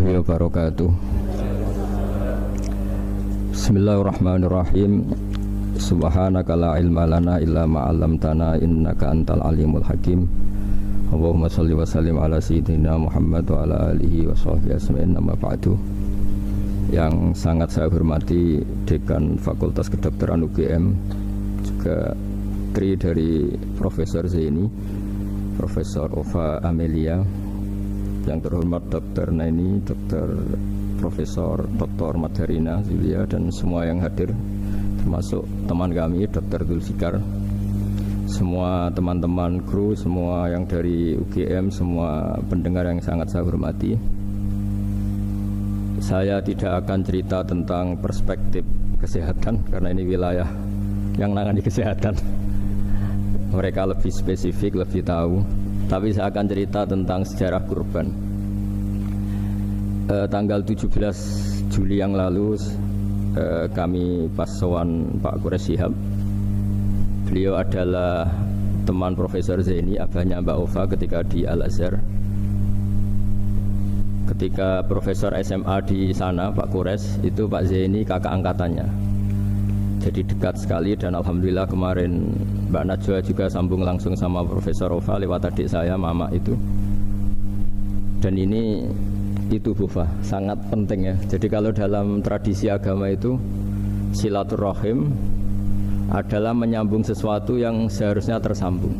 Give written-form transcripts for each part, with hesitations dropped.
warahmatullahi wabarakatuh. Bismillahirrahmanirrahim. Subhanaka la ilma lana illa ma 'allamtana innaka antal alimul hakim. Allahumma shalli wa sallim ala sayyidina Muhammad wa ala alihi wa sahbihi ajma'in. Amma ba'du. Yang sangat saya hormati Dekan Fakultas Kedokteran UGM, juga tri dari Profesor Zaini, Profesor Ova Amelia, yang terhormat Dr. Naini, Dr. Profesor Dr. Madharina Zulia, dan semua yang hadir, termasuk teman kami Dr. Zulfikar, semua teman-teman kru, semua yang dari UGM, semua pendengar yang sangat saya hormati. Saya tidak akan cerita tentang perspektif kesehatan karena ini wilayah yang nangani kesehatan. Mereka lebih spesifik, lebih tahu. Tapi saya akan cerita tentang sejarah kurban. Tanggal 17 Juli yang lalu kami pas sowan Pak Quraish Shihab. Beliau adalah teman Profesor Zaini, abahnya Mbak Ova ketika di Al-Azhar. Ketika Profesor SMA di sana, Pak Quraish, itu Pak Zaini kakak angkatannya. Jadi dekat sekali, dan alhamdulillah kemarin Mbak Najwa juga sambung langsung sama Profesor Ova lewat adik saya, Mama itu. Dan ini itu Bufa, sangat penting ya. Jadi kalau dalam tradisi agama itu silaturahim adalah menyambung sesuatu yang seharusnya tersambung.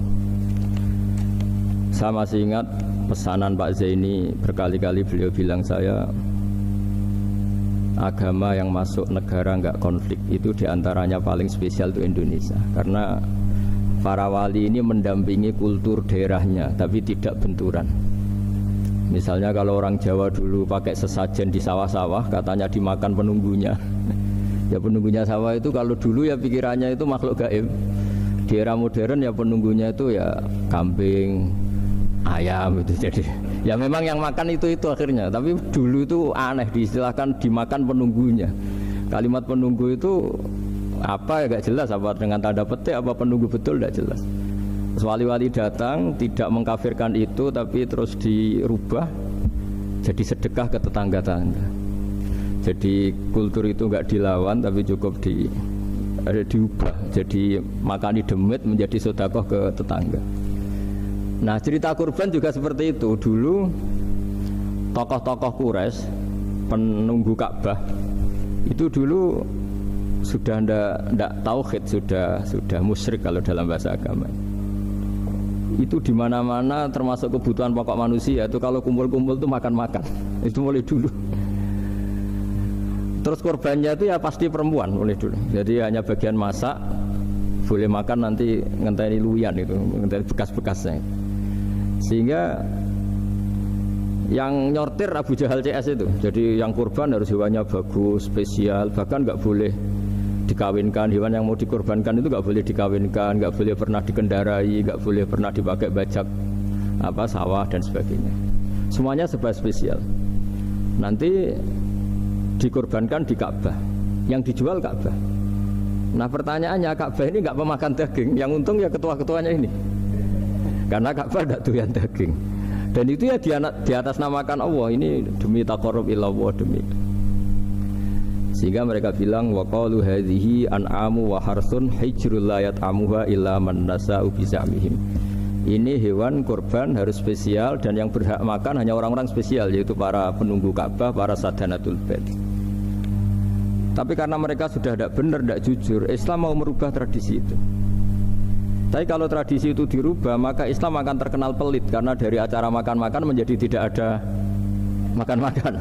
Saya masih ingat pesanan Pak Zaini, berkali-kali beliau bilang saya, agama yang masuk negara nggak konflik itu diantaranya paling spesial itu Indonesia, karena para wali ini mendampingi kultur daerahnya tapi tidak benturan. Misalnya kalau orang Jawa dulu pakai sesajen di sawah-sawah, katanya dimakan penunggunya. Ya penunggunya sawah itu kalau dulu ya pikirannya itu makhluk gaib. Di era modern ya penunggunya itu ya kambing, ayam itu. Jadi ya memang yang makan itu akhirnya. Tapi dulu itu aneh, diistilahkan dimakan penunggunya. Kalimat penunggu itu apa ya gak jelas, apa dengan tanda petik, apa penunggu betul gak jelas. Wali-wali datang tidak mengkafirkan itu, tapi terus dirubah jadi sedekah ke tetangga-tetangga. Jadi kultur itu gak dilawan, tapi cukup diubah. Jadi makani demit menjadi sedekah ke tetangga. Nah cerita kurban juga seperti itu. Dulu tokoh-tokoh Quraisy, penunggu Ka'bah, itu dulu sudah ndak tauhid, sudah musyrik kalau dalam bahasa agama. Itu di mana-mana termasuk kebutuhan pokok manusia itu kalau kumpul-kumpul itu makan-makan. Itu mulai dulu. Terus korbannya itu ya pasti perempuan mulai dulu. Jadi hanya bagian masak, boleh makan nanti ngenteni luyan itu, ngenteni bekas-bekasnya. Sehingga yang nyortir Abu Jahal CS itu. Jadi yang kurban harus hewannya bagus, spesial, bahkan nggak boleh dikawinkan. Hewan yang mau dikorbankan itu nggak boleh dikawinkan, nggak boleh pernah dikendarai, nggak boleh pernah dipakai bajak sawah dan sebagainya. Semuanya serba spesial. Nanti dikorbankan di Ka'bah, yang dijual Ka'bah. Nah pertanyaannya, Ka'bah ini nggak pemakan daging, yang untung ya ketua-ketuanya ini. Karena Ka'bah tidak doyan daging. Dan itu ya di atas namakan Allah, ini demi taqarrub ilallah, demi. Sehingga mereka bilang wa qalu hadhihi an'amu wa harsun hijrul la yat'amuha illa man nasa'u bi za'mihim. Ini hewan kurban harus spesial, dan yang berhak makan hanya orang-orang spesial, yaitu para penunggu Ka'bah, para sadanatul bait. Tapi karena mereka sudah tidak benar, tidak jujur, Islam mau merubah tradisi itu. Tapi kalau tradisi itu dirubah, maka Islam akan terkenal pelit, karena dari acara makan-makan menjadi tidak ada makan-makan.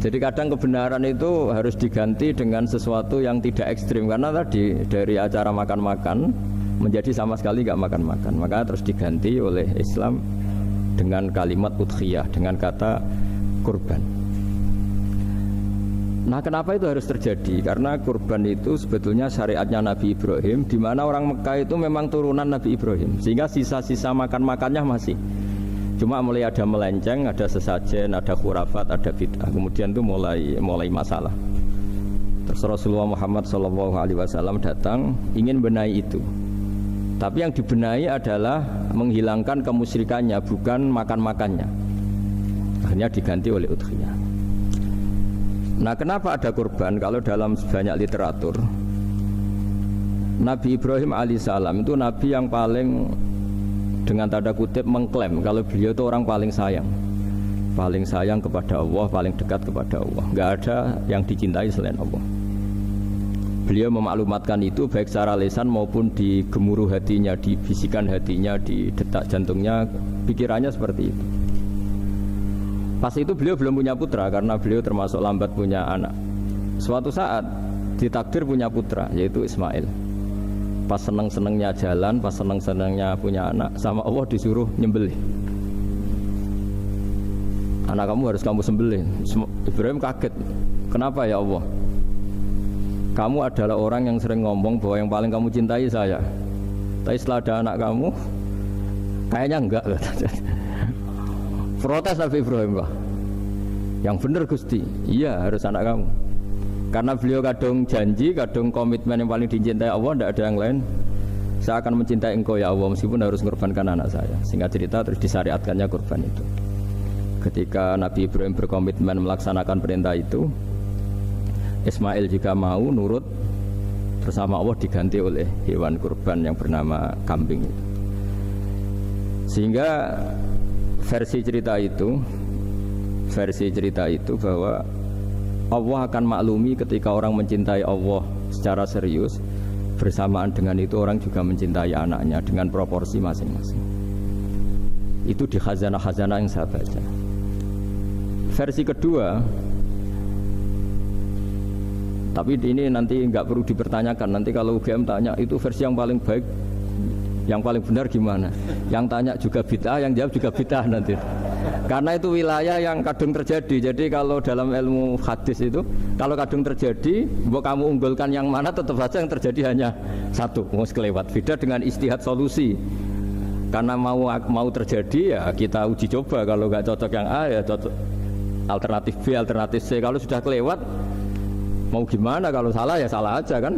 Jadi kadang kebenaran itu harus diganti dengan sesuatu yang tidak ekstrim, karena tadi dari acara makan-makan menjadi sama sekali nggak makan-makan. Maka terus diganti oleh Islam dengan kalimat udhiyah, dengan kata kurban. Nah kenapa itu harus terjadi? Karena kurban itu sebetulnya syariatnya Nabi Ibrahim, di mana orang Mekah itu memang turunan Nabi Ibrahim, sehingga sisa-sisa makan-makannya masih. Cuma mulai ada melenceng, ada sesajen, ada khurafat, ada bid'ah. Kemudian itu mulai masalah. Terus Rasulullah Muhammad SAW datang ingin benahi itu. Tapi yang dibenahi adalah menghilangkan kemusyrikannya, bukan makan-makannya. Akhirnya diganti oleh udhiyah. Nah, kenapa ada kurban? Kalau dalam banyak literatur, Nabi Ibrahim alaihissalam itu nabi yang paling, dengan tanda kutip, mengklaim kalau beliau itu orang paling sayang kepada Allah, paling dekat kepada Allah. Nggak ada yang dicintai selain Allah. Beliau memaklumatkan itu baik secara lisan maupun di gemuruh hatinya, di bisikan hatinya, di detak jantungnya, pikirannya seperti itu. Pas itu beliau belum punya putra karena beliau termasuk lambat punya anak. Suatu saat ditakdir punya putra, yaitu Ismail. Pas seneng-senengnya jalan, pas seneng-senengnya punya anak, sama Allah disuruh nyembelih. Anak kamu harus kamu sembelih. Ibrahim kaget. Kenapa ya Allah? Kamu adalah orang yang sering ngomong bahwa yang paling kamu cintai saya. Tapi setelah ada anak kamu, kayaknya enggak. Protes Nabi Ibrahim, Pak. Yang benar Gusti, iya harus anak kamu. Karena beliau kadung janji, kadung komitmen yang paling dicintai Allah, tidak ada yang lain. Saya akan mencintai engkau ya Allah, meskipun harus mengorbankan anak saya. Singkat cerita terus disyariatkannya kurban itu. Ketika Nabi Ibrahim berkomitmen melaksanakan perintah itu, Ismail juga mau nurut, bersama Allah diganti oleh hewan kurban yang bernama kambing itu. Sehingga versi cerita itu bahwa Allah akan maklumi ketika orang mencintai Allah secara serius, bersamaan dengan itu orang juga mencintai anaknya dengan proporsi masing-masing. Itu di khazanah-khazanah yang saya baca. Versi kedua, tapi ini nanti nggak perlu dipertanyakan. Nanti kalau UGM tanya itu versi yang paling baik, yang paling benar gimana? Yang tanya juga bid'ah, yang jawab juga bid'ah nanti. Karena itu wilayah yang kadung terjadi. Jadi kalau dalam ilmu hadis itu, kalau kadung terjadi, kamu unggulkan yang mana, tetap saja yang terjadi hanya satu, kelewat. Beda dengan istihad solusi. Karena mau terjadi ya kita uji coba. Kalau nggak cocok yang A ya cocok alternatif B, alternatif C. Kalau sudah kelewat, mau gimana? Kalau salah ya salah aja kan.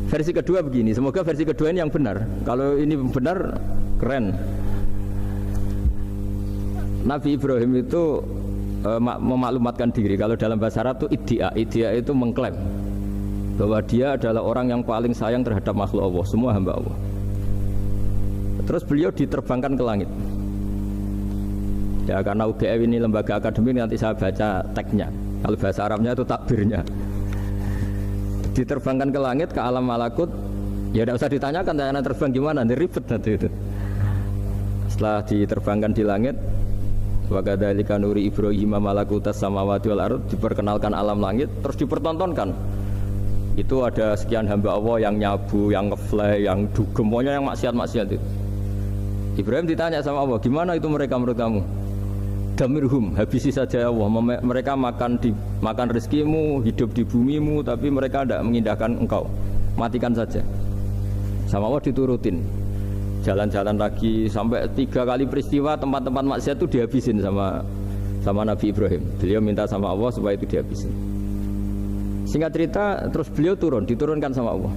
Versi kedua begini, semoga versi kedua ini yang benar. Kalau ini benar, keren. Nabi Ibrahim itu memaklumatkan diri. Kalau dalam bahasa Arab itu iddia itu mengklaim bahwa dia adalah orang yang paling sayang terhadap makhluk Allah, semua hamba Allah. Terus beliau diterbangkan ke langit. Ya karena UGM ini lembaga akademik, nanti saya baca teksnya. Kalau bahasa Arabnya itu takbirnya. Diterbangkan ke langit, ke alam malakut, ya tidak usah ditanyakan tanya terbang gimana, nanti ribet nanti itu. Setelah diterbangkan di langit, wa kadzalika nuri Ibrahim malakutas samawati wal ardh, diperkenalkan alam langit, terus dipertontonkan. Itu ada sekian hamba Allah yang nyabu, yang ngefly, yang dugem, pokoknya yang maksiat-maksiat itu. Ibrahim ditanya sama Allah, gimana itu mereka menurut kamu? Damirhum, habisi saja Allah. Mereka makan rezekimu, hidup di bumimu, tapi mereka tidak mengindahkan engkau. Matikan saja. Sama Allah diturutin. Jalan-jalan lagi sampai 3 kali peristiwa tempat-tempat maksiat itu dihabisin sama Nabi Ibrahim. Beliau minta sama Allah supaya itu dihabisin. Singkat cerita, terus beliau diturunkan sama Allah.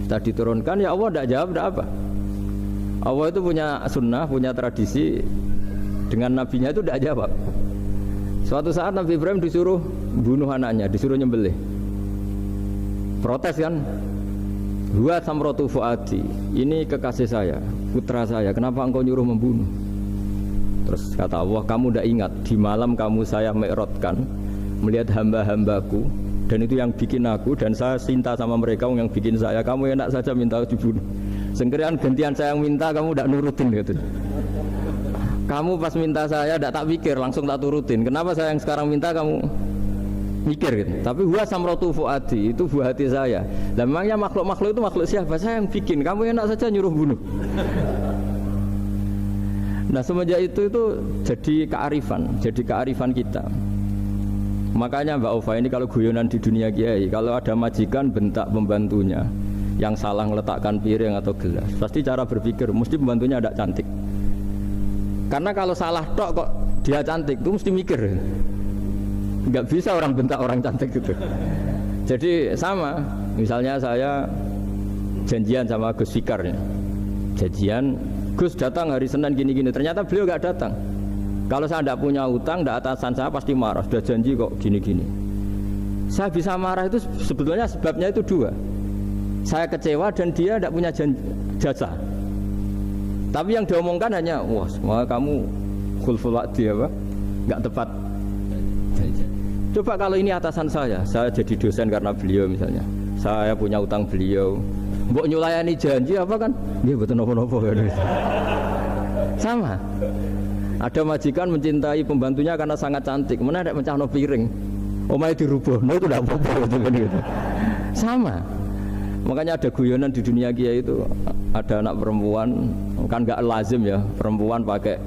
Setelah diturunkan, ya Allah tidak jawab, tidak apa. Allah itu punya sunnah, punya tradisi. Dengan nabinya itu tidak jawab. Suatu saat Nabi Ibrahim disuruh bunuh anaknya, disuruh nyembelih. Protes kan? Huwa samratu fuadi, ini kekasih saya, putra saya, kenapa engkau nyuruh membunuh? Terus kata Allah, kamu tidak ingat di malam kamu saya mi'rajkan melihat hamba-hambaku, dan itu yang bikin aku, dan saya cinta sama mereka yang bikin saya. Kamu enak saja minta dibunuh. Sengkerian gantian saya yang minta, kamu tidak nurutin gitu. Kamu pas minta saya tidak tak pikir, langsung tak turutin. Kenapa saya yang sekarang minta kamu mikir gitu. Tapi huwa samratu fuadi, itu buah hati saya. Lah memangnya makhluk-makhluk itu makhluk siapa? Saya yang bikin. Kamu enak saja nyuruh bunuh. Nah semenjak itu jadi kearifan kita. Makanya Mbak Ova ini kalau guyonan di dunia kiai, kalau ada majikan bentak pembantunya yang salah meletakkan piring atau gelas, pasti cara berpikir mesti pembantunya ada cantik. Karena kalau salah tok kok dia cantik, itu mesti mikir. Enggak bisa orang bentak orang cantik gitu. Jadi sama, misalnya saya janjian sama Gus Fikar ya. Janjian, Gus datang hari Senin gini-gini, ternyata beliau enggak datang. Kalau saya tidak punya utang, tidak atasan saya pasti marah. Sudah janji kok gini-gini. Saya bisa marah itu sebetulnya sebabnya itu dua. Saya kecewa dan dia tidak punya jasa. Tapi yang diomongkan hanya, wah kamu khulful wa'di apa? Enggak tepat. Coba kalau ini atasan saya jadi dosen karena beliau misalnya. Saya punya utang beliau. Mbok nyulayani janji apa kan? Nggih mboten napa-napa kan. Sama. Ada majikan mencintai pembantunya karena sangat cantik, mana ada mencahno piring, omahe dirubah, no itu tidak apa-apa gitu. Sama. Makanya ada guyonan di dunia kiai itu, ada anak perempuan kan nggak lazim ya perempuan pakai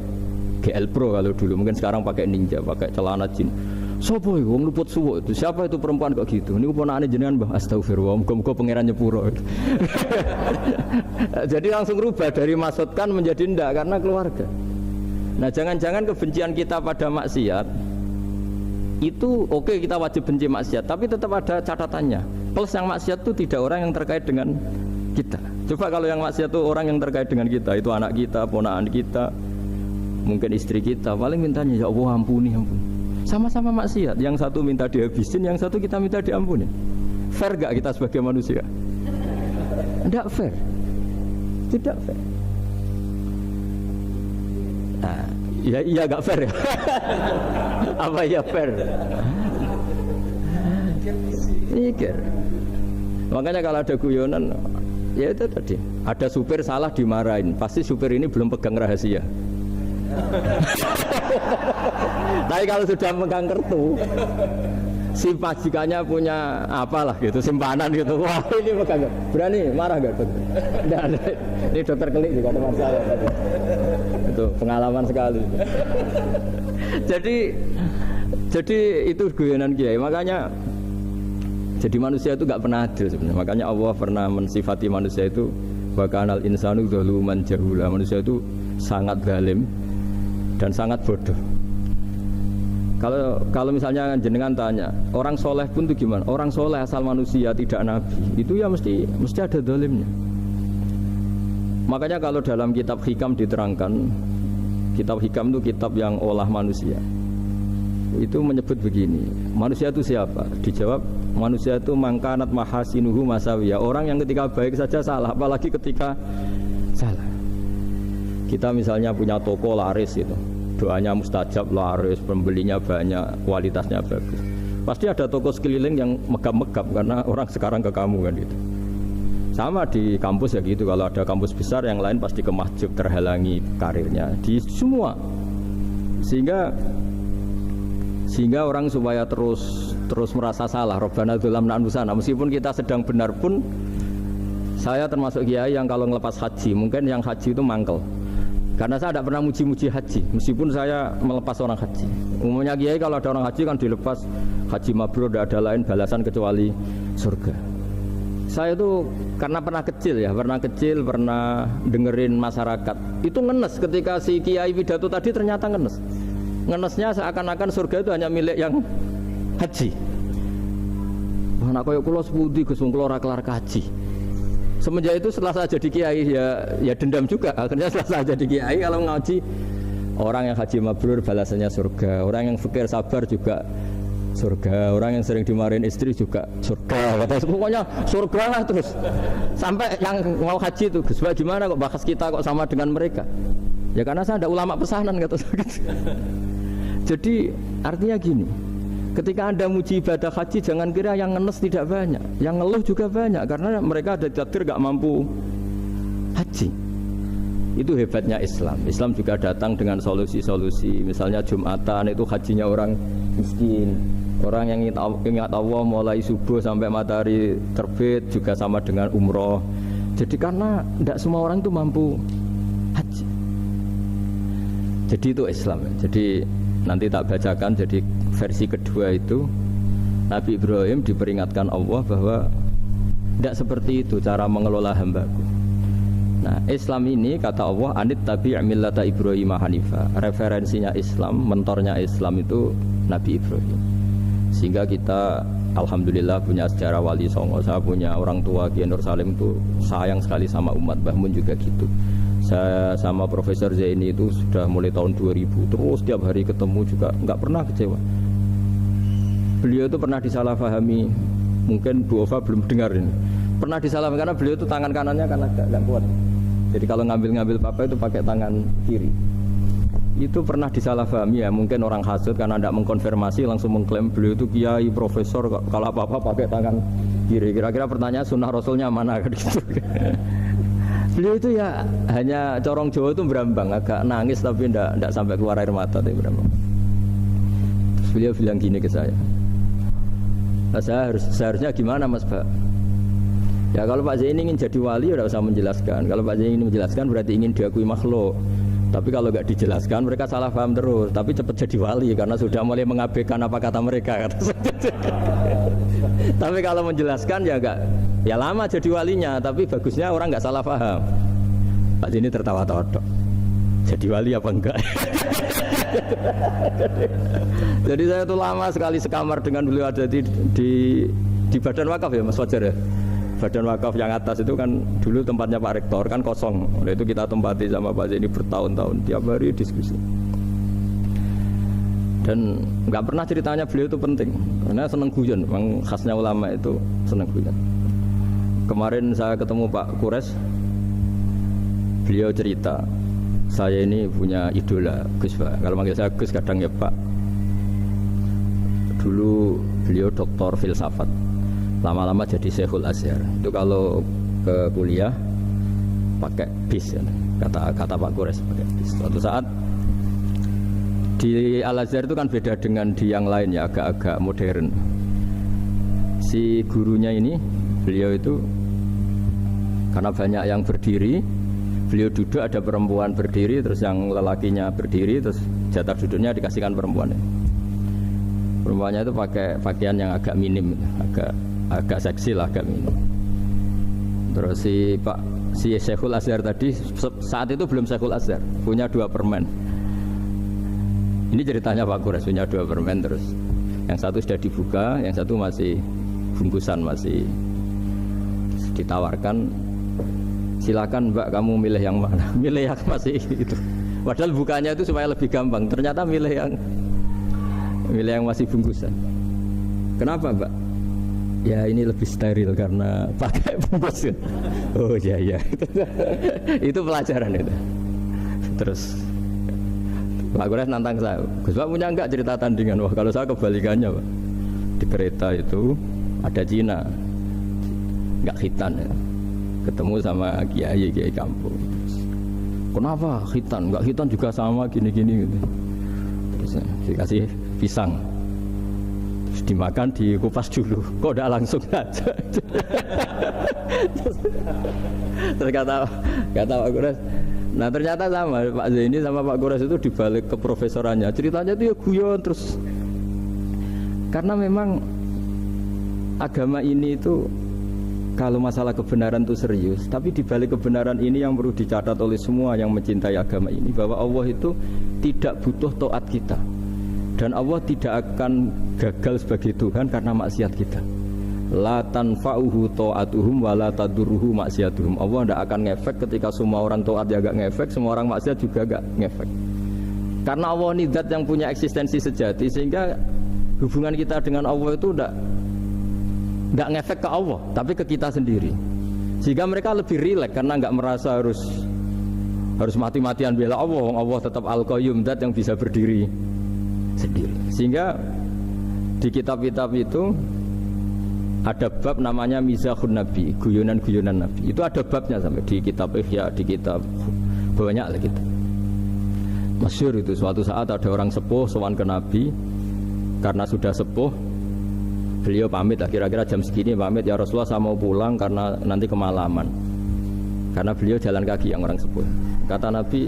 GL Pro kalau dulu, mungkin sekarang pakai Ninja, pakai celana jin. Sopo iku wong luput suwuk itu? Siapa itu perempuan kok gitu? Niku ponakane jenengan Mbah, astagfirullah, muga-muga pangeran nyepuro. Jadi langsung rubah dari maksudkan menjadi ndak karena keluarga. Nah, jangan-jangan kebencian kita pada maksiat itu oke, kita wajib benci maksiat, tapi tetap ada catatannya. Plus yang maksiat itu tidak orang yang terkait dengan kita. Coba kalau yang maksiat itu orang yang terkait dengan kita, itu anak kita, ponakan kita, mungkin istri kita, paling mintanya ya Allah ampuni, ampuni. Sama-sama maksiat, yang satu minta dihabisin, yang satu kita minta diampuni. Fair gak kita sebagai manusia? Tidak fair. Tidak fair. Nah, ya iya gak fair ya? Apa ya fair? Mikir. Makanya kalau ada guyonan, ya itu tadi. Ada supir salah dimarahin, pasti supir ini belum pegang rahasia. Tapi kalau sudah pegang kartu, si majikannya punya apalah gitu, simpanan gitu. Wah ini pegang, berani marah gak dokter? Nggak ada. Ini dokter Kelik juga teman saya. Itu pengalaman sekali. Jadi itu guyonan kiai. Makanya jadi manusia itu gak pernah adil sebenarnya. Makanya Allah pernah mensifati manusia itu wa kanal insanu zaluman jahula. Manusia itu sangat zalim dan sangat bodoh. Kalau misalnya jenengan tanya, orang soleh pun itu gimana? Orang soleh asal manusia tidak nabi, itu ya mesti ada zalimnya. Makanya kalau dalam kitab Hikam diterangkan, kitab Hikam itu kitab yang olah manusia. Itu menyebut begini, manusia itu siapa? Dijawab, manusia itu mangkanat mahasinuhu masawiyah. Orang yang ketika baik saja salah, apalagi ketika salah. Kita misalnya punya toko laris itu, doanya mustajab, laris, pembelinya banyak, kualitasnya bagus. Pasti ada toko sekeliling yang megap-megap karena orang sekarang ke kamu kan gitu. Sama di kampus ya gitu, kalau ada kampus besar yang lain pasti ke masjid, terhalangi karirnya di semua. Sehingga orang supaya terus merasa salah, Rabbana dzalamna anfusana, meskipun kita sedang benar pun. Saya termasuk kiai yang kalau ngelepas haji, mungkin yang haji itu mangkel. Karena saya tidak pernah muji-muji haji, meskipun saya melepas orang haji. Umumnya kiai kalau ada orang haji kan dilepas haji mabrur, tidak ada lain balasan kecuali surga. Saya itu karena pernah kecil, pernah dengerin masyarakat. Itu ngenes ketika si kiai pidato tadi ternyata ngenes. Ngenesnya seakan-akan surga itu hanya milik yang haji. Anak koyo kula sepundi Gus wong kula ora kelar kaji. Semenjak itu setelah saya jadi kiai ya dendam juga. Akhirnya setelah saya jadi kiai kalau ngaji orang yang haji mabrur balasannya surga, orang yang fikir sabar juga surga, orang yang sering dimarahin istri juga surga. Kata pokoknya surga lah terus. Sampai yang mau haji itu Gus gimana kok bahas kita kok sama dengan mereka? Ya karena saya ada ulama pesanan kata gitu. Jadi artinya gini. Ketika Anda muji ibadah haji, jangan kira yang ngenes tidak banyak, yang ngeluh juga banyak, karena mereka ada takdir gak mampu haji. Itu hebatnya Islam. Islam juga datang dengan solusi-solusi. Misalnya Jumatan itu hajinya orang miskin, orang yang ingat Allah mulai subuh sampai matahari terbit juga sama dengan umroh. Jadi karena tidak semua orang itu mampu haji. Jadi itu Islam. Jadi nanti tak bacakan, jadi versi kedua itu Nabi Ibrahim diperingatkan Allah bahwa tidak seperti itu cara mengelola hambaku. Nah Islam ini kata Allah anit tabi' millata Ibrahim hanifa. Referensinya Islam, mentornya Islam itu Nabi Ibrahim. Sehingga kita alhamdulillah punya sejarah wali songo. Saya punya orang tua Kiai Nur Salim itu sayang sekali sama umat, Mbah Mun juga gitu. Saya sama Profesor Zaini itu sudah mulai tahun 2000, terus tiap hari ketemu juga nggak pernah kecewa. Beliau itu pernah disalahpahami, mungkin Bu Ova belum dengar ini. Pernah disalahpahami karena beliau itu tangan kanannya kan agak kuat. Jadi kalau ngambil papa itu pakai tangan kiri. Itu pernah disalahpahami ya, mungkin orang hasud karena tidak mengkonfirmasi langsung mengklaim beliau itu kiai profesor, kalau apa-apa pakai tangan kiri. Kira-kira pertanyaan sunnah rasulnya mana kan gitu. Beliau itu ya hanya corong Jawa itu berambang, agak nangis tapi tidak sampai keluar air mata tapi berambang. Terus beliau bilang gini ke saya, nah, seharusnya gimana Mas Pak? Ya kalau Pak Zaini ingin jadi wali udah usah menjelaskan. Kalau Pak Zaini ingin menjelaskan berarti ingin diakui makhluk. Tapi kalau nggak dijelaskan mereka salah paham terus. Tapi cepat jadi wali karena sudah mulai mengabaikan apa kata mereka. Tapi kalau menjelaskan ya enggak, ya lama jadi walinya. Tapi bagusnya orang nggak salah paham. Pak Zaini tertawa-tawa dok. Jadi wali apa enggak? Jadi saya tuh lama sekali sekamar dengan beliau ada di badan wakaf ya Mas Fajar ya. Badan wakaf yang atas itu kan dulu tempatnya Pak Rektor kan kosong. Oleh itu kita tempati sama Pak Zaini bertahun-tahun tiap hari diskusi. Dan nggak pernah ceritanya beliau itu penting karena seneng guyon. Memang khasnya ulama itu seneng guyon. Kemarin saya ketemu Pak Kures, beliau cerita saya ini punya idola Gus Pak. Kalau manggil saya Gus kadang ya Pak. Dulu beliau doktor filsafat. Lama-lama jadi Syekhul Azhar. Itu kalau ke kuliah pakai bis ya. Kata Pak Kures pakai bis. Suatu saat di Al Azhar itu kan beda dengan di yang lain ya, agak-agak modern. Si gurunya ini, beliau itu karena banyak yang berdiri, beliau duduk ada perempuan berdiri, terus yang lelakinya berdiri, terus jatah duduknya dikasihkan perempuannya. Perempuannya itu pakai pakaian yang agak minim, agak seksi lah, agak minim. Terus si Syekhul Azhar tadi saat itu belum Syekhul Azhar, punya 2 permen. Ini ceritanya Pak Kures punya 2 permen, terus yang satu sudah dibuka, yang satu masih bungkusan, masih ditawarkan. Silakan Mbak kamu milih yang mana? Milih yang masih itu. Padahal bukanya itu supaya lebih gampang. Ternyata milih yang masih bungkusan. Kenapa Mbak? Ya ini lebih steril karena pakai bungkus. Oh iya. Itu pelajaran itu. Terus Pak Kures nantang saya, Gus Pak punya enggak cerita tandingan? Wah kalau saya kebalikannya Pak. Di kereta itu ada Cina, enggak khitan ya. Ketemu sama kiai kampung. Kenapa khitan? Enggak khitan juga sama gini-gini gitu. Terus dikasih pisang. Terus dimakan, dikupas dulu. Kok udah langsung aja? Terus kata Pak Kures, nah ternyata sama Pak Zaini sama Pak Kures itu dibalik ke profesorannya. Ceritanya itu ya guyon terus. Karena memang agama ini itu kalau masalah kebenaran itu serius, tapi dibalik kebenaran ini yang perlu dicatat oleh semua yang mencintai agama ini, bahwa Allah itu tidak butuh taat kita. Dan Allah tidak akan gagal sebagai Tuhan karena maksiat kita. La tanfa'uhu ta'atuhum wa la tadurruhu maksiatuhum. Allah tidak akan ngefek ketika semua orang taat ya gak ngefek, semua orang maksiat juga gak ngefek. Karena Allah ini zat yang punya eksistensi sejati, sehingga hubungan kita dengan Allah itu tidak ngefek ke Allah, tapi ke kita sendiri. Sehingga mereka lebih rileks karena nggak merasa harus mati-matian bela Allah. Allah tetap Al-Qayyum, zat yang bisa berdiri sendiri. Sehingga di kitab-kitab itu ada bab namanya Mizahun Nabi, guyonan-guyonan Nabi. Itu ada babnya sampai di kitab Ihya, di kitab banyak lah gitu. Masyhur itu suatu saat ada orang sepuh sowan ke Nabi, karena sudah sepuh beliau pamit lah, kira-kira jam segini pamit, ya Rasulullah saya mau pulang karena nanti kemalaman. Karena beliau jalan kaki yang orang sepuh. Kata Nabi,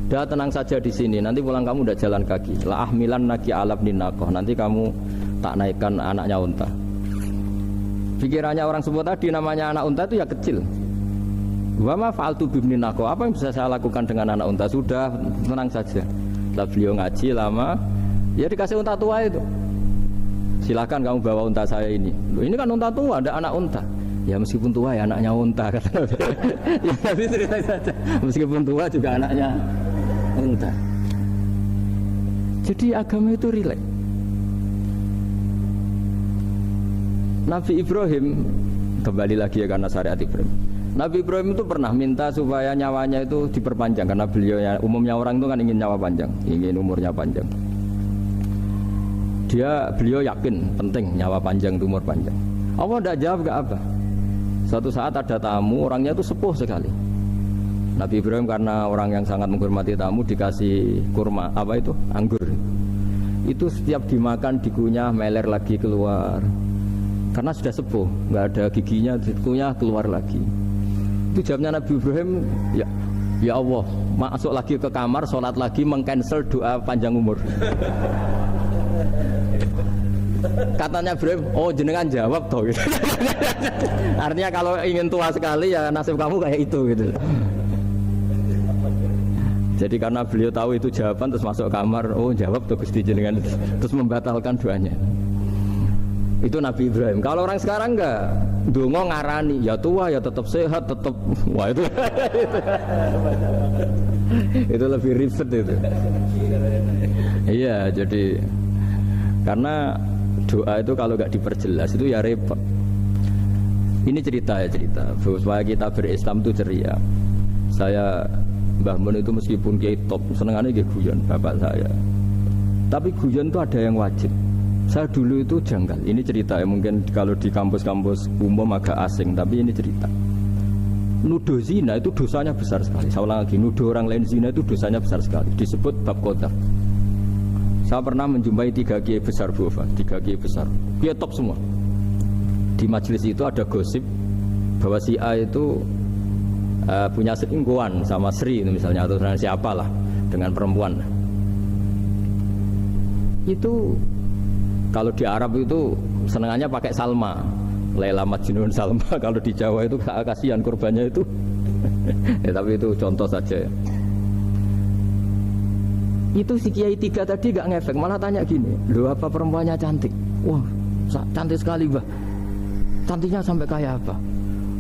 dah tenang saja di sini, nanti pulang kamu udah jalan kaki. La ahmilan naki alab ninakoh, nanti kamu tak naikkan anaknya unta. Pikirannya orang sepuh tadi, namanya anak unta itu ya kecil. Wa ma fa'altu bibninako, apa yang bisa saya lakukan dengan anak unta? Sudah, tenang saja. Setelah beliau ngaji lama, ya dikasih unta tua itu. Silakan kamu bawa unta saya ini. Loh, ini kan unta tua, ada anak unta. Ya meskipun tua ya anaknya unta kata Nabi. Ya Nabi cerita saja. Meskipun tua juga anaknya unta. Jadi agama itu rileks. Nabi Ibrahim kembali lagi ya karena syariat Ibrahim. Nabi Ibrahim itu pernah minta supaya nyawanya itu diperpanjang karena umumnya orang itu kan ingin nyawa panjang, ingin umurnya panjang. Beliau yakin penting nyawa panjang, umur panjang. Allah tidak jawab gak apa. Suatu saat ada tamu, orangnya itu sepuh sekali. Nabi Ibrahim karena orang yang sangat menghormati tamu dikasih kurma, apa itu? Anggur. Itu setiap dimakan dikunyah meler lagi keluar. Karena sudah sepuh, nggak ada giginya, dikunyah keluar lagi. Itu jawabnya Nabi Ibrahim, ya Allah, masuk lagi ke kamar, sholat lagi, mengcancel doa panjang umur. Katanya Ibrahim, oh jenengan jawab toh gitu. Artinya kalau ingin tua sekali ya nasib kamu kayak itu gitu. Jadi karena beliau tahu itu jawaban terus masuk kamar, oh jawab tuh Gusti jenengan, terus membatalkan doanya. Itu Nabi Ibrahim. Kalau orang sekarang enggak, dongo ngarani, ya tua ya tetap sehat, tetap wah itu. Itu lebih ribet itu. Iya, jadi karena doa itu kalau nggak diperjelas itu ya repot. Ini cerita supaya kita berislam itu ceria. Saya Mbah Mun itu meskipun kiai top senengannya dia guyon bapak saya. Tapi guyon itu ada yang wajib. Saya dulu itu janggal. Ini cerita ya mungkin kalau di kampus-kampus umum agak asing, tapi ini cerita. Nuduh zina itu dosanya besar sekali. Saya ulang lagi, nuduh orang lain zina itu dosanya besar sekali. Disebut bab qadzaf. Saya pernah menjumpai 3 kiai besar Bu Ofa, 3 kiai besar. Kiai top semua. Di majelis itu ada gosip bahwa si A itu punya selingkuhan sama Sri misalnya atau dengan siapalah dengan perempuan. Itu kalau di Arab itu senengannya pakai Salma, Laila Majnun Salma. Kalau di Jawa itu kasihan korbannya itu. Ya, tapi itu contoh saja ya. Itu si Kiai 3 tadi gak ngefek, malah tanya gini, loh apa perempuannya cantik? Wah cantik sekali Mbah. Cantiknya sampai kayak apa?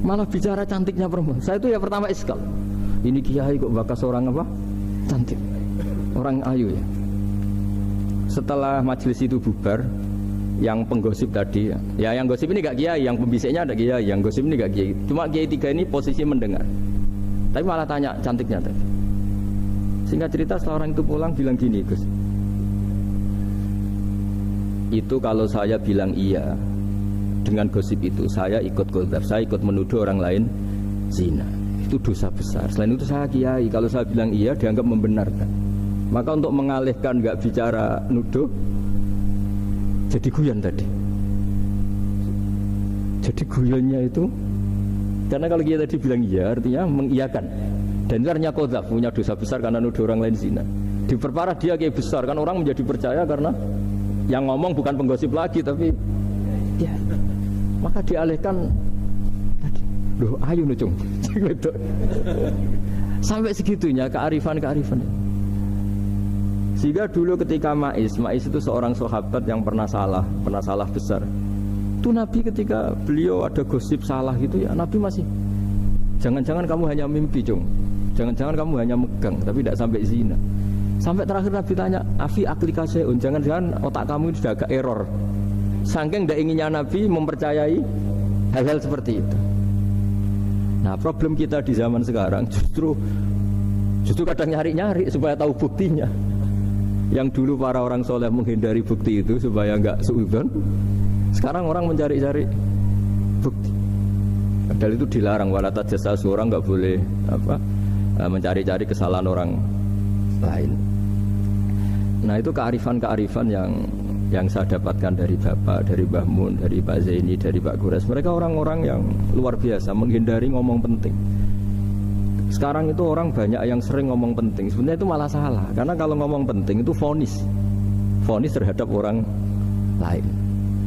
Malah bicara cantiknya perempuan. Saya itu ya pertama iskal. Ini Kiai kok bakas orang apa? Cantik. Orang ayu ya. Setelah majelis itu bubar, yang penggosip tadi ya yang gosip ini gak Kiai, yang pembisiknya ada Kiai, yang gosip ini gak Kiai. Cuma Kiai 3 ini posisi mendengar. Tapi malah tanya cantiknya tadi. Singkat cerita setelah orang itu pulang bilang gini, Gus, itu kalau saya bilang iya dengan gosip itu saya ikut qadzaf, saya ikut menuduh orang lain zina, itu dosa besar. Selain itu saya kiai, kalau saya bilang iya dianggap membenarkan. Maka untuk mengalihkan nggak bicara nuduh, jadi guyon tadi. Jadi guyonnya itu karena kalau dia tadi bilang iya artinya mengiyakan. Dan itu artinya qadzaf, punya dosa besar karena nuduh orang lain zina. Diperparah dia kayak besar kan, orang menjadi percaya karena yang ngomong bukan penggosip lagi tapi ya. Maka dialihkan tadi, loh ayo nucung. Sampai segitunya kearifan. Sehingga dulu ketika Ma'is itu seorang sahabat yang pernah salah besar. Itu Nabi ketika beliau ada gosip salah gitu ya, Nabi masih jangan-jangan kamu hanya mimpi, Cung. Jangan-jangan kamu hanya megang, tapi tidak sampai zina. Sampai terakhir Nabi tanya, Afi aklika syai'un, jangan-jangan otak kamu sudah agak error. Saking tidak inginnya Nabi mempercayai hal-hal seperti itu. Nah problem kita di zaman sekarang justru kadang nyari-nyari supaya tahu buktinya. Yang dulu para orang soleh menghindari bukti itu supaya nggak suudzon. Sekarang orang mencari-cari bukti. Padahal itu dilarang, wala tajassasu, orang nggak boleh mencari-cari kesalahan orang lain. Nah itu kearifan yang saya dapatkan dari Bapak, dari Mbah Mun, dari Pak Zaini, dari Pak Gures. Mereka orang-orang yang luar biasa menghindari ngomong penting. Sekarang itu orang banyak yang sering ngomong penting. Sebenarnya itu malah salah. Karena kalau ngomong penting itu vonis terhadap orang lain.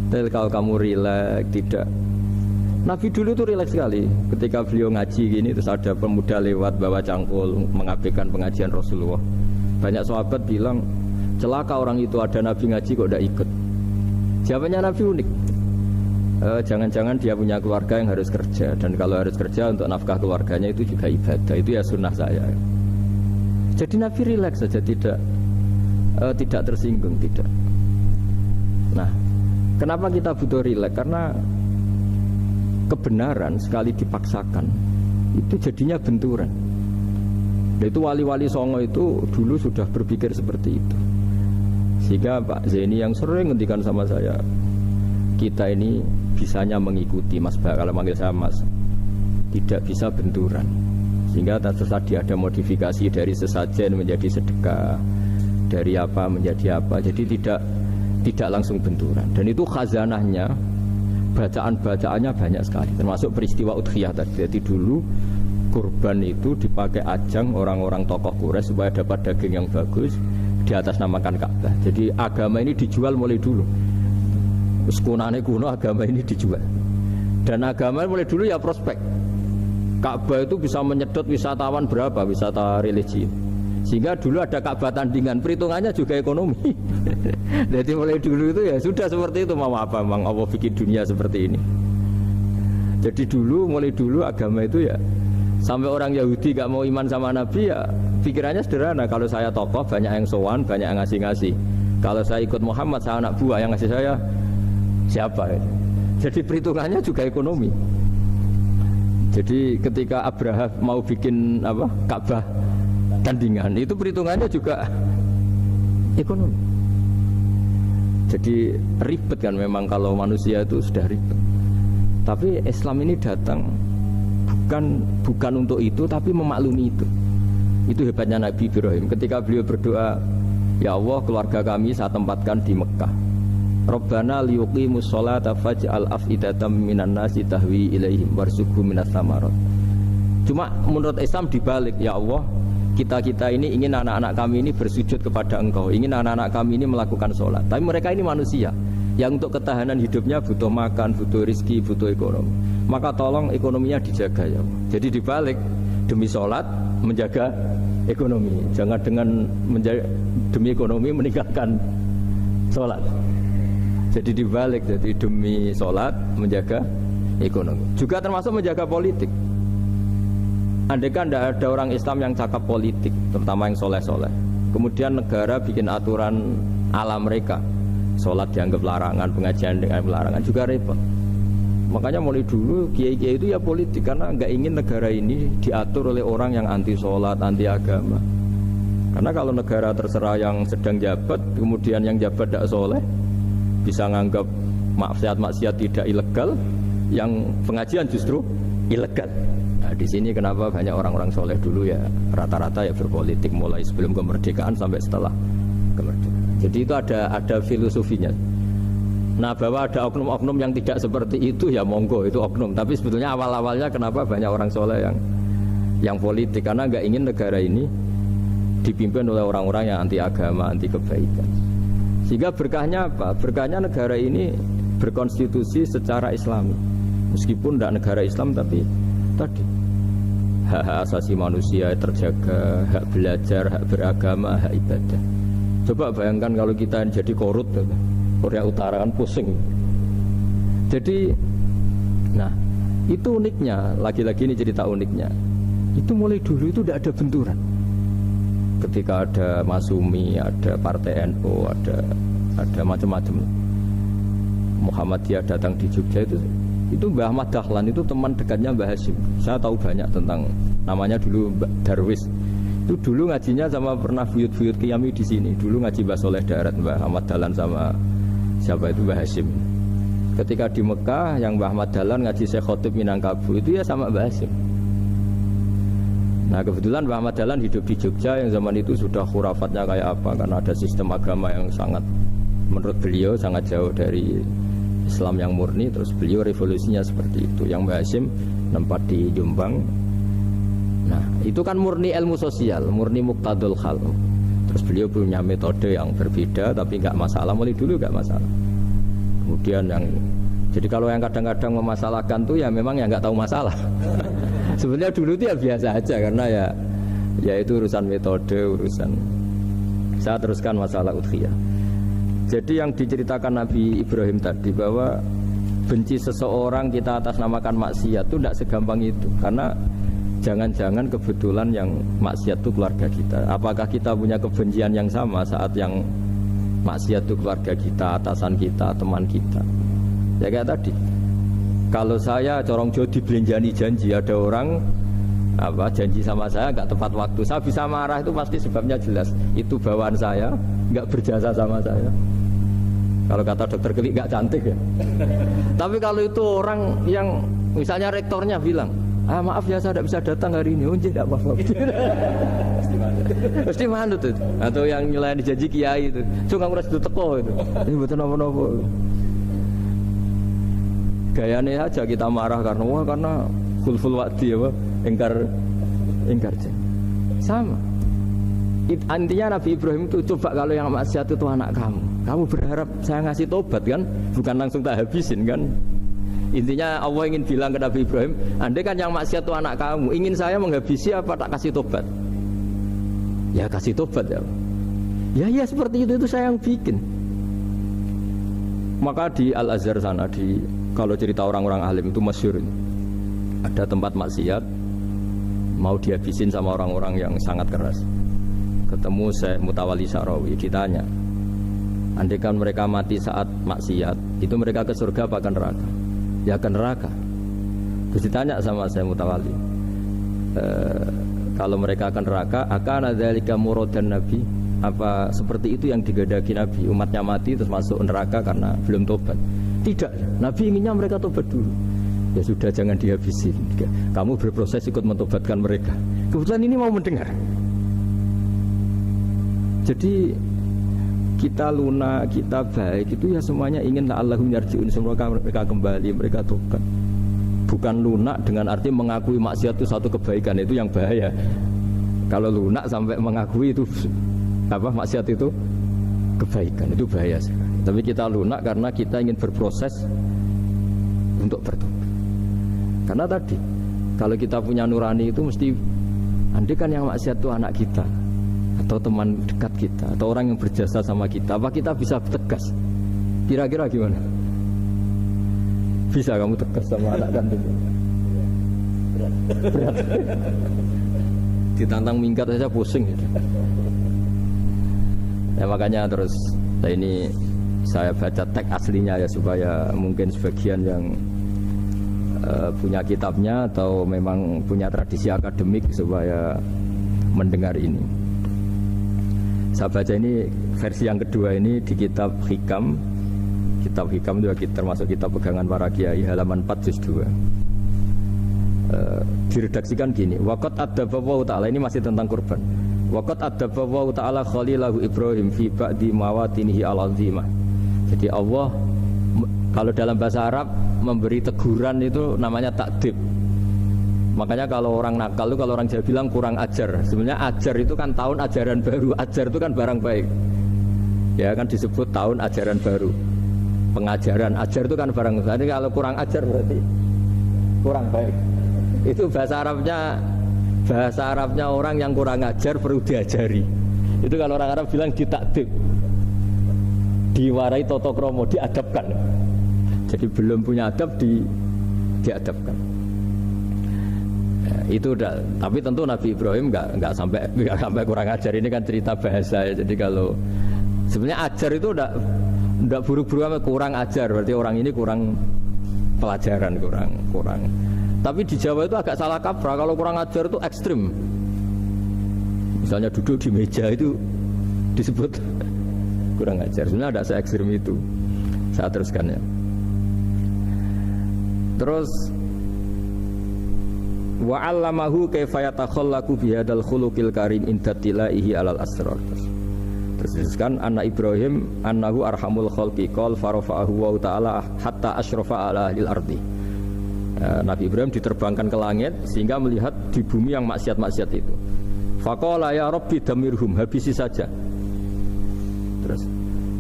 Tapi kalau kamu rileks, tidak. Nabi dulu tuh rileks sekali. Ketika beliau ngaji gini, terus ada pemuda lewat bawa cangkul mengabaikan pengajian Rasulullah. Banyak sahabat bilang, celaka orang itu ada Nabi ngaji kok tidak ikut. Jawabannya Nabi unik. jangan-jangan dia punya keluarga yang harus kerja, dan kalau harus kerja untuk nafkah keluarganya itu juga ibadah, itu ya sunnah saya. Jadi Nabi rileks saja, tidak tersinggung, tidak. Nah, kenapa kita butuh rileks? Karena kebenaran sekali dipaksakan itu jadinya benturan. Dan itu wali-wali Songo itu dulu sudah berpikir seperti itu. Sehingga Pak Zaini yang sering ngendikan sama saya, kita ini bisanya mengikuti Mas Ba, kalau manggil saya Mas, tidak bisa benturan. Sehingga tadi ada modifikasi dari sesajen menjadi sedekah, dari apa menjadi apa. Jadi tidak langsung benturan. Dan itu khazanahnya, bacaan-bacaannya banyak sekali, termasuk peristiwa Udhiyah tadi. Jadi dulu kurban itu dipakai ajang orang-orang tokoh Quraisy supaya dapat daging yang bagus, di atas namakan Ka'bah. Jadi agama ini dijual mulai dulu. Kunane kuno agama ini dijual. Dan agama mulai dulu ya prospek. Ka'bah itu bisa menyedot wisatawan berapa, wisata religi. Sehingga dulu ada Ka'bah tandingan, perhitungannya juga ekonomi. Jadi mulai dulu itu ya sudah seperti itu, mau apa Mang Allah bikin dunia seperti ini. Jadi mulai dulu agama itu ya, sampai orang Yahudi gak mau iman sama Nabi ya pikirannya sederhana, kalau saya tokoh banyak yang sowan, banyak yang ngasih-ngasih. Kalau saya ikut Muhammad, saya anak buah, yang ngasih saya siapa? Jadi perhitungannya juga ekonomi. Jadi ketika Abraham mau bikin Ka'bah tandingan, itu perhitungannya juga ekonomi. Jadi ribet kan memang kalau manusia itu sudah ribet. Tapi Islam ini datang bukan untuk itu, tapi memaklumi itu. Itu hebatnya Nabi Ibrahim. Ketika beliau berdoa, ya Allah, keluarga kami saya tempatkan di Mekah. Rabbana liyuqimus sholata faj'al af'idatam minan nasi tahwi ilaihim warzuqhum minas samarat. Cuma menurut Islam dibalik, ya Allah, kita ini ingin anak-anak kami ini bersujud kepada Engkau, ingin anak-anak kami ini melakukan sholat. Tapi mereka ini manusia yang untuk ketahanan hidupnya butuh makan, butuh rizki, butuh ekonomi. Maka tolong ekonominya dijaga ya Allah. Jadi dibalik, demi sholat menjaga ekonomi. Jangan dengan demi ekonomi meninggalkan sholat. Jadi dibalik, jadi demi sholat menjaga ekonomi. Juga termasuk menjaga politik. Andai kan tidak ada orang Islam yang cakap politik, terutama yang soleh-soleh, kemudian negara bikin aturan ala mereka, sholat dianggap larangan, pengajian dengan larangan, juga repot. Makanya mulai dulu kiai-kiai itu ya politik, karena nggak ingin negara ini diatur oleh orang yang anti sholat, anti agama. Karena kalau negara terserah yang sedang jabat, kemudian yang jabat tidak soleh, bisa nganggap maksiat-maksiat tidak ilegal, yang pengajian justru ilegal. Nah, di sini kenapa banyak orang-orang soleh dulu ya rata-rata ya berpolitik mulai sebelum kemerdekaan sampai setelah kemerdekaan. Jadi itu ada filosofinya. Nah, bahwa ada oknum-oknum yang tidak seperti itu ya monggo, itu oknum. Tapi sebetulnya awal-awalnya kenapa banyak orang soleh yang politik, karena nggak ingin negara ini dipimpin oleh orang-orang yang anti agama, anti kebaikan. Sehingga berkahnya apa? Berkahnya negara ini berkonstitusi secara Islami. Meskipun tidak negara Islam, tapi tadi hak asasi manusia terjaga, hak belajar, hak beragama, hak ibadah. Coba bayangkan kalau kita jadi korut, Korea Utara kan pusing. Jadi, nah itu uniknya, lagi-lagi ini cerita uniknya. Itu mulai dulu itu tidak ada benturan. Ketika ada Masumi, ada Partai NU, ada macam-macam. Muhammadiyah datang di Jogja itu Mbah Ahmad Dahlan itu teman dekatnya Mbah Hasyim. Saya tahu banyak tentang, namanya dulu Darwis. Itu dulu ngajinya sama pernah buyut-buyut Qiyami di sini. Dulu ngaji Mbah Soleh Darat, Mbah Ahmad Dahlan sama siapa itu Mbah Hasyim. Ketika di Mekah yang Mbah Ahmad Dahlan ngaji Syekh Khotib Minangkabau itu ya sama Mbah Hasyim. Nah kebetulan Mbah Ahmad Dahlan hidup di Jogja yang zaman itu sudah khurafatnya kayak apa, karena ada sistem agama yang sangat, menurut beliau sangat jauh dari Islam yang murni. Terus beliau revolusinya seperti itu. Yang Mbah Hasyim nempat di Jombang. Nah itu kan murni ilmu sosial, murni muqtadul khal. Terus beliau punya metode yang berbeda, tapi nggak masalah, mulai dulu nggak masalah. Kemudian yang, jadi kalau yang kadang-kadang memasalahkan tuh ya memang yang nggak tahu masalah. Sebenarnya dulu itu ya biasa aja, karena ya itu urusan metode, urusan. Saya teruskan masalah udhiyah. Jadi yang diceritakan Nabi Ibrahim tadi, bahwa benci seseorang kita atas namakan maksiat itu tidak segampang itu. Karena jangan-jangan kebetulan yang maksiat itu keluarga kita. Apakah kita punya kebencian yang sama saat yang maksiat itu keluarga kita, atasan kita, teman kita? Ya kayak tadi, kalau saya corong Jawa dibelenjani janji, ada orang janji sama saya nggak tepat waktu, saya bisa marah, itu pasti sebabnya jelas. Itu bawaan saya nggak berjasa sama saya. Kalau kata dokter Geli nggak cantik ya. Tapi kalau itu orang yang misalnya rektornya bilang, maaf ya saya tidak bisa datang hari ini, tidak apa-apa. Pasti manut itu. Atau yang nyelain janji kiai itu, cuma ngurus itu teko itu. Ini betul apa-apa. Gayanya aja kita marah karena khulful wa'di apa? Ingkar janji. Sama. Intinya Nabi Ibrahim itu, coba kalau yang maksiat itu anak kamu berharap saya ngasih tobat kan? Bukan langsung tak habisin kan? Intinya Allah ingin bilang ke Nabi Ibrahim, andai kan yang maksiat itu anak kamu, ingin saya menghabisi apa tak kasih tobat? Ya kasih tobat ya. Ya seperti itu saya yang bikin. Maka di Al-Azhar sana, kalau cerita orang-orang alim itu masyhur. Ada tempat maksiat mau dihabisin sama orang-orang yang sangat keras. Ketemu Syekh Mutawalli Sya'rawi, ditanya, andai kan mereka mati saat maksiat, itu mereka ke surga apa ke neraka? Ya ke neraka. Terus ditanya sama Syekh Mutawalli, kalau mereka ke neraka, akan ada dzalika muradan Nabi? Apa seperti itu yang digadaki Nabi, umatnya mati terus masuk neraka karena belum tobat? Tidak, Nabi inginnya mereka tobat dulu. Ya sudah, jangan dihabisin, kamu berproses ikut mentobatkan mereka. Kebetulan ini mau mendengar. Jadi kita lunak, kita baik itu ya semuanya ingin la'allahum yarji'un, semoga mereka kembali, mereka tobat. Bukan lunak dengan arti mengakui maksiat itu satu kebaikan, itu yang bahaya. Kalau lunak sampai mengakui itu maksiat itu kebaikan, itu bahaya sekali. Tapi kita lunak karena kita ingin berproses untuk bertobat. Karena tadi, kalau kita punya nurani itu mesti, andai kan yang maksiat itu anak kita, atau teman dekat kita, atau orang yang berjasa sama kita, apa kita bisa tegas? Kira-kira gimana? Bisa kamu tegas sama anak kandung? Berat. Ditantang minggat saja pusing. Ya makanya terus ini saya baca teks aslinya ya, supaya mungkin sebagian yang punya kitabnya atau memang punya tradisi akademik supaya mendengar ini. Saya baca ini versi yang kedua ini di kitab Hikam. Kitab Hikam juga termasuk kitab pegangan para kiai, halaman 4 juz 2. Diredaksikan gini, waqad adzabahu ta'ala, ini masih tentang kurban. Waqad adzabahu ta'ala khalilahu Ibrahim fi ba'di mawatinihi al-azimah. Jadi Allah kalau dalam bahasa Arab memberi teguran itu namanya takdib. Makanya kalau orang nakal itu, kalau orang Jawa bilang kurang ajar. Sebenarnya ajar itu kan tahun ajaran baru. Ajar itu kan barang baik. Ya kan disebut tahun ajaran baru. Pengajaran, ajar itu kan barang baik. Jadi kalau kurang ajar berarti kurang baik. Itu bahasa Arabnya orang yang kurang ajar perlu diajari. Itu kalau orang Arab bilang ditakdib. Diwarai toto kromo, diadabkan. Jadi belum punya adab diadabkan. Itu udah, tapi tentu Nabi Ibrahim nggak sampai kurang ajar. Ini kan cerita bahasa ya. Jadi kalau sebenarnya ajar itu udah buruk-buruk, kurang ajar berarti orang ini kurang pelajaran, kurang. Tapi di Jawa itu agak salah kaprah. Kalau kurang ajar itu ekstrim. Misalnya duduk di meja itu disebut kurang ajar. Sebenarnya ada se-ekstrim itu. Saya teruskan ya. Terus wa 'allamahu kaifa yatakhallaqu bihadzal khuluqil karim inda tilaihi alal asrar. Terus disebutkan anak Ibrahim annahu arhamul khalqi qol farafa'ahu wa ta'ala hatta asyrafa ala ahli ardi. Nabi Ibrahim diterbangkan ke langit sehingga melihat di bumi yang maksiat-maksiat itu. Faqala ya rabbi damirhum, habisi saja. Terus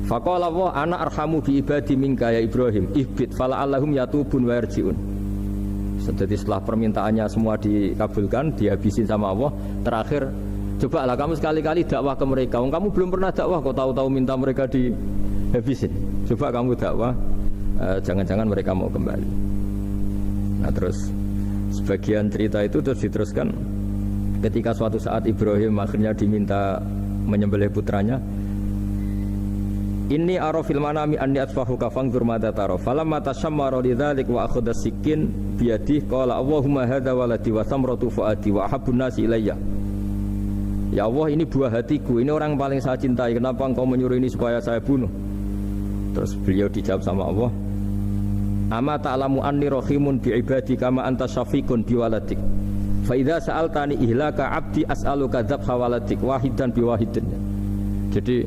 faqala wa ana arhamu bi ibadi minka ya Ibrahim ihbit fala'allahum yatubun wa yarji'un. Jadi setelah permintaannya semua dikabulkan, dihabisin sama Allah, terakhir cobalah kamu sekali-kali dakwah ke mereka. Kamu belum pernah dakwah kok tahu-tahu minta mereka dihabisin. Coba kamu dakwah, jangan-jangan mereka mau kembali. Nah terus sebagian cerita itu terus diteruskan ketika suatu saat Ibrahim akhirnya diminta menyembelih putranya. Inni ara fil manami anni atfahuka fanzur madza tara. Falamma tashammara lidzalik wa akhadha sikin biyadihi qala Allahumma hadza waladi wa samratu fuadi wa habbun nasi ilayya. Ya Allah, ini buah hatiku, ini orang paling saya cintai. Kenapa engkau menyuruh ini supaya saya bunuh? Terus beliau dijawab sama Allah, Ama ta'lamu anni rahimun bi ibadi kama anta syafiqun bi waladik. Fa idza sa'altani ihlaka 'abdi as'aluka dzabha waladik wahidan bi wahidin. Jadi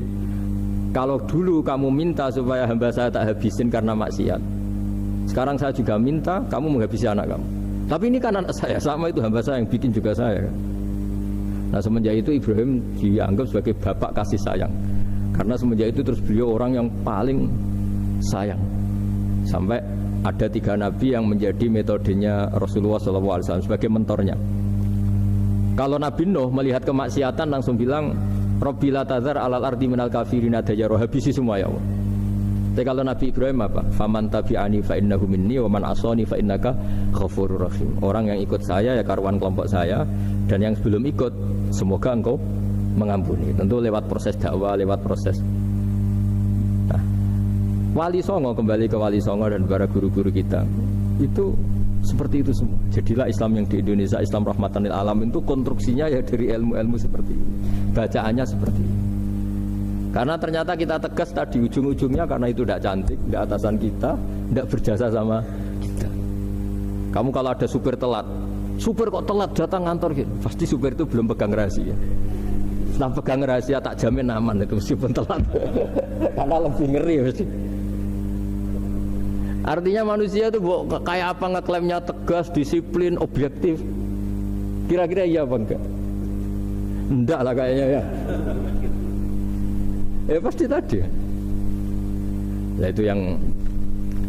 kalau dulu kamu minta supaya hamba saya tak habisin karena maksiat, sekarang saya juga minta kamu menghabisi anak kamu. Tapi ini kan anak saya, sama itu hamba saya yang bikin juga saya kan? Nah semenjak itu Ibrahim dianggap sebagai bapak kasih sayang. Karena semenjak itu terus beliau orang yang paling sayang. Sampai ada 3 nabi yang menjadi metodenya Rasulullah SAW sebagai mentornya. Kalau Nabi Nuh melihat kemaksiatan langsung bilang, Rabbi la tazar alal ardi minal kafirina dayara, habisi semua ya Allah. Tapi kalau Nabi Ibrahim apa? Faman tabi'ani fa innahu minni wa man asani fa innaka ghafurur rahim. Orang yang ikut saya ya karuan kelompok saya, dan yang sebelum ikut semoga engkau mengampuni. Tentu lewat proses dakwah, lewat proses. Nah, Wali Songo, kembali ke Wali Songo dan para guru-guru kita, itu seperti itu semua. Jadilah Islam yang di Indonesia, Islam rahmatan lil alam, itu konstruksinya ya dari ilmu-ilmu seperti ini, bacaannya seperti ini. Karena ternyata kita tegas tadi ujung-ujungnya karena itu tidak cantik, tidak atasan kita, tidak berjasa sama kita. Kamu kalau ada supir telat, supir kok telat datang kantor gitu, pasti supir itu belum pegang rahasia. Setelah pegang rahasia tak jamin aman itu meskipun telat. Karena lebih ngeri mesti. Artinya manusia itu kayak apa ngeklaimnya tegas, disiplin, objektif. Kira-kira iya apa enggak? Enggak lah kayaknya ya. Pasti tadi. Nah itu yang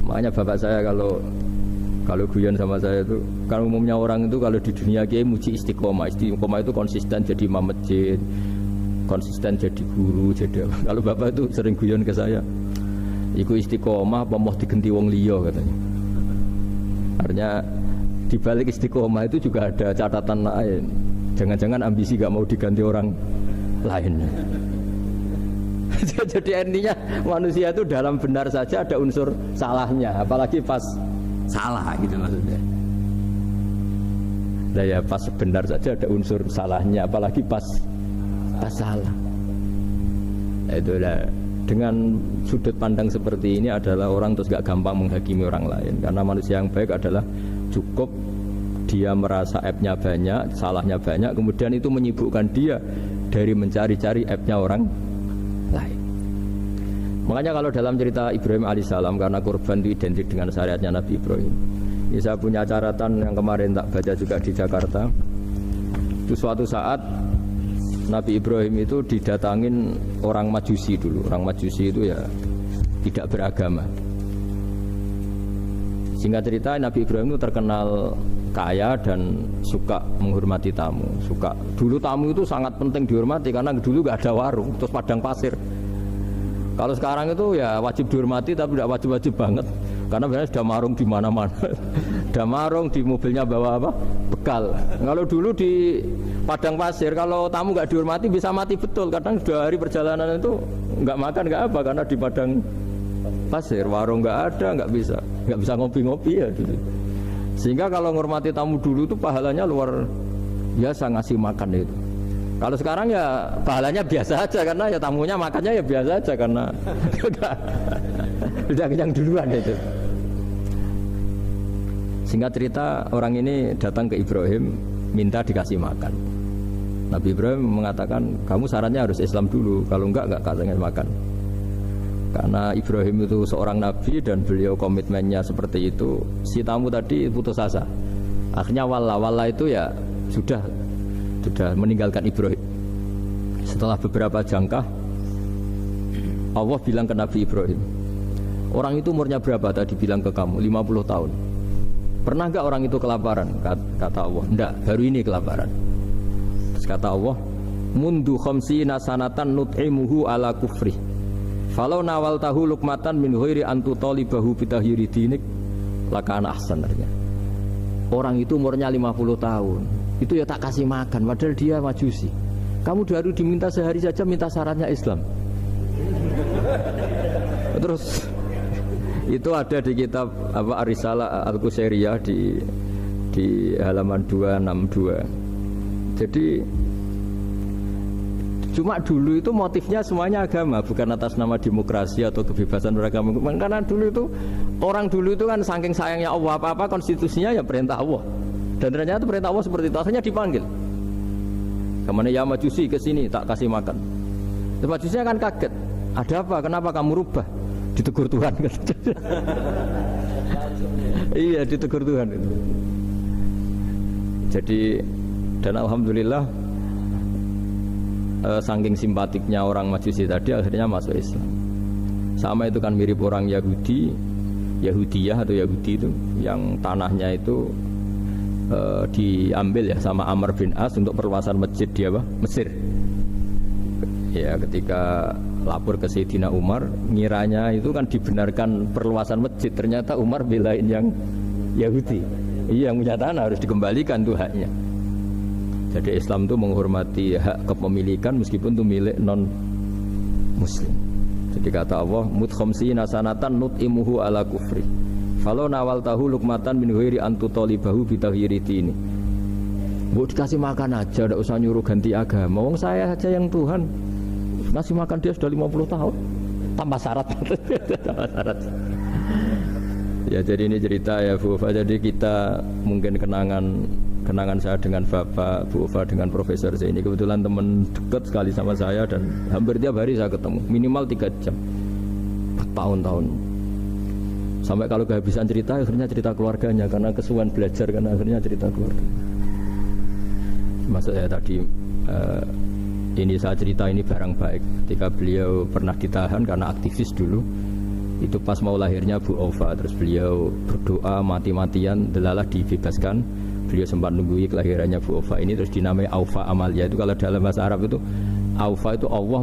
makanya bapak saya kalau guyon sama saya itu, kan umumnya orang itu kalau di dunia kiai muji istiqomah. Istiqomah itu konsisten jadi imam masjid, konsisten jadi guru, jadi kalau bapak itu sering guyon ke saya, iku istiqomah apa mau digenti wong liya katanya. Artinya di balik istiqomah itu juga ada catatan lain. Jangan-jangan ambisi gak mau diganti orang lain. Jadi intinya manusia itu dalam benar saja ada unsur salahnya, apalagi pas salah gitu maksudnya. Nah ya pas benar saja ada unsur salahnya, apalagi pas salah. Nah, itulah dengan sudut pandang seperti ini adalah orang terus gak gampang menghakimi orang lain. Karena manusia yang baik adalah cukup dia merasa aibnya banyak, salahnya banyak, kemudian itu menyibukkan dia dari mencari-cari aibnya orang lain. Makanya kalau dalam cerita Ibrahim alaihissalam, karena kurban itu identik dengan syariatnya Nabi Ibrahim. Ini saya punya catatan yang kemarin tak baca juga di Jakarta. Itu suatu saat Nabi Ibrahim itu didatangin orang Majusi dulu. Orang Majusi itu ya tidak beragama. Singkat cerita Nabi Ibrahim itu terkenal kaya dan suka menghormati tamu. Dulu tamu itu sangat penting dihormati karena dulu gak ada warung, terus padang pasir. Kalau sekarang itu ya wajib dihormati tapi tidak wajib-wajib banget. Karena biasanya sudah marung di mana-mana. Sudah marung di mobilnya bawa apa? Bekal. Kalau dulu di padang pasir kalau tamu nggak dihormati bisa mati betul. Kadang sudah hari perjalanan itu nggak makan nggak apa karena di padang pasir warung nggak ada, nggak bisa ngopi-ngopi ya gitu. Sehingga kalau menghormati tamu dulu itu pahalanya luar biasa ngasih makan itu. Kalau sekarang ya pahalanya biasa aja karena ya tamunya makannya ya biasa aja karena udah kenyang duluan itu. Singkat cerita orang ini datang ke Ibrahim minta dikasih makan. Nabi Ibrahim mengatakan kamu syaratnya harus Islam dulu, kalau enggak katanya makan. Karena Ibrahim itu seorang nabi dan beliau komitmennya seperti itu. Si tamu tadi putus asa. Akhirnya wala itu ya sudah meninggalkan Ibrahim. Setelah beberapa jangkah Allah bilang ke Nabi Ibrahim, orang itu umurnya berapa tadi bilang ke kamu? 50 tahun. Pernah enggak orang itu kelaparan? Kata Allah, enggak, baru ini kelaparan. Terus kata Allah, mundu khamsina sanatan nut'imuhu ala kufri Falau nawal tahu lukmatan min ghairi antu talibahu bitahiri dinik lakana ahsan ternyata. Orang itu umurnya 50 tahun, itu ya tak kasih makan, padahal dia majusi. Kamu baru diminta sehari saja minta syaratnya Islam. Terus itu ada di kitab apa Ar-Risalah Al-Qusairiyah di halaman 262. Jadi cuma dulu itu motifnya semuanya agama, bukan atas nama demokrasi atau kebebasan beragama. Karena dulu itu orang dulu itu kan saking sayangnya Allah, apa-apa konstitusinya ya perintah Allah. Dan ternyata perintah Allah seperti itu, akhirnya dipanggil. Kemana ya majusi ke sini tak kasih makan. Majusinya kan kaget. Ada apa? Kenapa kamu rubah? Ditegur Tuhan. Iya, ditegur Tuhan itu. Jadi dan alhamdulillah saking simpatiknya orang Majusi tadi akhirnya masuk Islam. Sama itu kan mirip orang Yahudiyah atau Yahudi itu yang tanahnya itu diambil ya sama Amr bin As untuk perluasan masjid di Mesir. Ya ketika lapor ke Sayyidina Umar, ngiranya itu kan dibenarkan perluasan masjid, ternyata Umar belain yang Yahudi. Iya, yang punya tanah harus dikembalikan tuh haknya. Jadi Islam itu menghormati hak kepemilikan meskipun itu milik non muslim. Jadi kata Allah, mut khamsina sanatan nut'imuhu ala kufri. Falau nawal tahu lukmatan min ghairi antu talibahu bitahiri dini. Bu dikasih makan aja, enggak usah nyuruh ganti agama. Wong saya aja yang Tuhan ngasih makan dia sudah 50 tahun. Tambah syarat. Tambah syarat. Ya jadi ini cerita ya Bu Ufa. Jadi kita mungkin kenangan saya dengan Bapak, Bu Ufa dengan Profesor saya ini kebetulan teman dekat sekali sama saya dan hampir tiap hari saya ketemu minimal 3 jam bertahun-tahun. Sampai kalau kehabisan cerita akhirnya cerita keluarganya karena kesuwan belajar karena akhirnya cerita keluarga. Maksud saya tadi ini saya cerita ini barang baik ketika beliau pernah ditahan karena aktivis dulu. Itu pas mau lahirnya Bu Aufa, terus beliau berdoa mati-matian delalah dibebaskan. Beliau sempat nunggu kelahirannya Bu Aufa ini terus dinamai Aufa Amalia. Itu kalau dalam bahasa Arab itu Aufa itu Allah